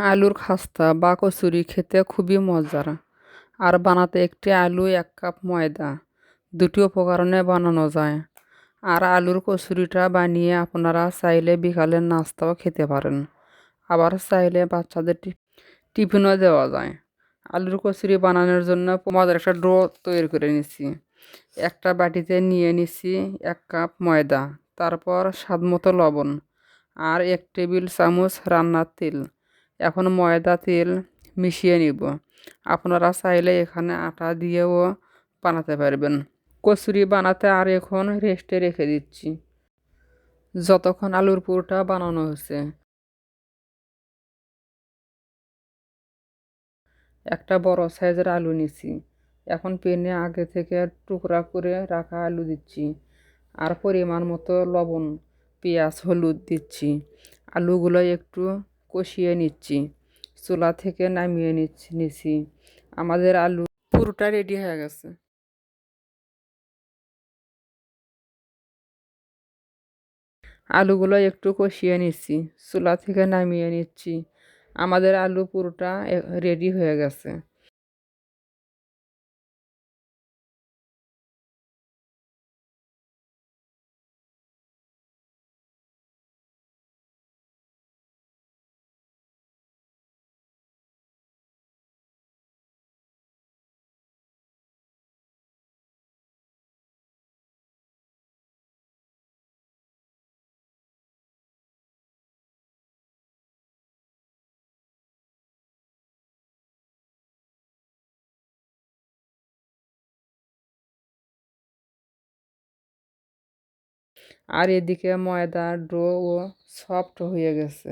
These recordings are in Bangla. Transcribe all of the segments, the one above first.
আলুর খাস্তা বা কচুরি খেতে খুবই মজার। আর বানাতে একটি আলু, 1 কাপ ময়দা, দুটি উপকরণে বানানো যায়। আর আলুর কচুরিটা বানিয়ে আপনারা চাইলে বিকালের নাস্তাও খেতে পারেন। আবার চাইলে বাচ্চাদের টিফিনও দেওয়া যায়। আলুর কচুরি বানানোর জন্য মজার একটা ডো তৈরি করে নিচ্ছি। একটা বাটিতে নিয়ে নিচ্ছি 1 কাপ ময়দা, তারপর স্বাদমতো লবণ আর 1 টেবিল চামচ রান্নার তেল। এখন ময়দা তেল মিশিয়ে নিব। আপনারা চাইলে এখানে আটা দিয়েও বানাতে পারবেন। কচুরি বানাতে আর এখন রেস্টে রেখে দিচ্ছি যতক্ষণ আলুর পুরটা বানানো হচ্ছে। একটা বড় সাইজের আলু নিচ্ছি। এখন প্যানে আগে থেকে টুকরা করে রাখা আলু দিচ্ছি আর পরিমাণ মতো লবণ, পেঁয়াজ, হলুদ দিচ্ছি। আলুগুলো একটু কষিয়ে নিচ্ছি। চুলা থেকে নামিয়ে নিচ্ছি। আমাদের আলু পুরোটা রেডি হয়ে গেছে। আলুগুলো একটু কষিয়ে নিচ্ছি, চুলা থেকে নামিয়ে নিচ্ছি। আমাদের আলু পুরোটা রেডি হয়ে গেছে। আর এদিকে ময়দার ডো সফট হয়ে গেছে।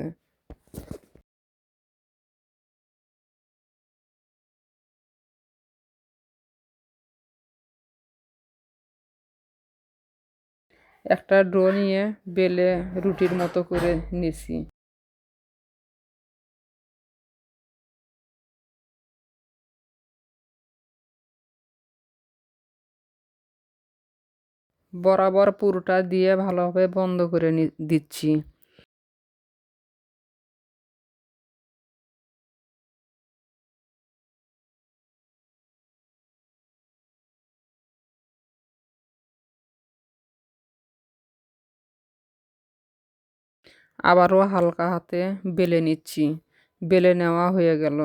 একটা ডো নিয়ে বেলে রুটির মতো করে নিছি। বরাবর পুরোটা দিয়ে ভালোভাবে বন্ধ করে দিচ্ছি। আবারও হালকা হাতে বেলে নিচ্ছি। বেলে নেওয়া হয়ে গেল।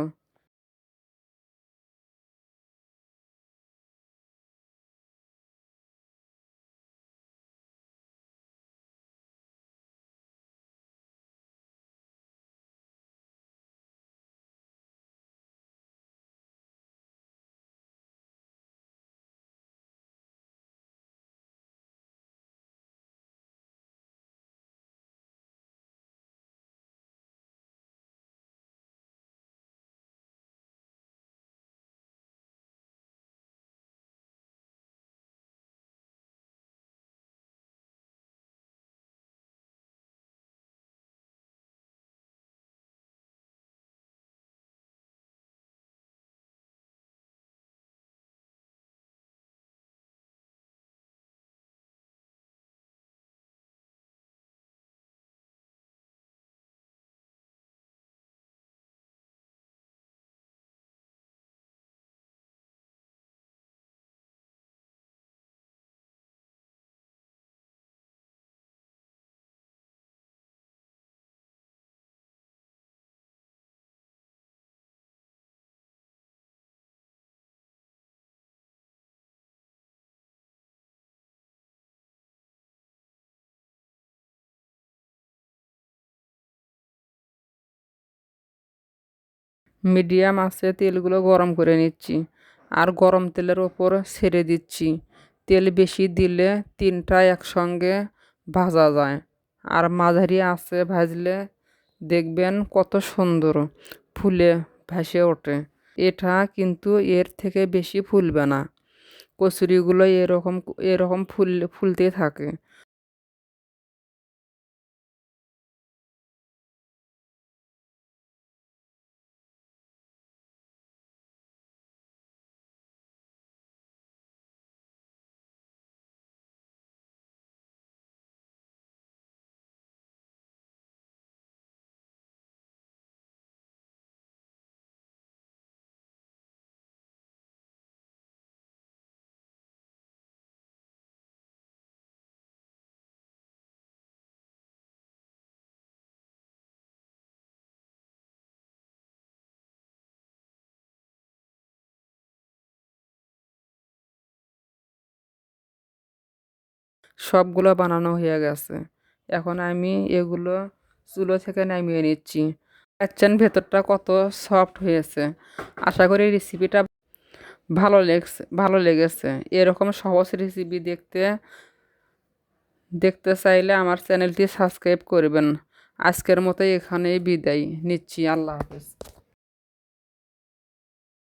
মিডিয়াম আঁচে তেলগুলো গরম করে নিচ্ছি আর গরম তেলের ওপর ছেড়ে দিচ্ছি। তেল বেশি দিলে তিনটা একসঙ্গে ভাজা যায়। আর মাঝারি আঁচে ভাজলে দেখবেন কত সুন্দর ফুলে ভেসে ওঠে। এটা কিন্তু এর থেকে বেশি ফুলবে না। কচুরিগুলো এরকম এরকম ফুলতে থাকে। সবগুলো বানানো হয়ে গেছে। এখন আমি এগুলো চুলো থেকে নামিয়ে নিচ্ছি। দেখছেন ভেতরটা কত সফট হয়েছে। আশা করি রেসিপিটা ভালো লেগেছে। এরকম সহজ রেসিপি দেখতে চাইলে আমার চ্যানেলটি সাবস্ক্রাইব করবেন। আজকের মতো এখানেই বিদায় নিচ্ছি। আল্লাহ হাফেজ।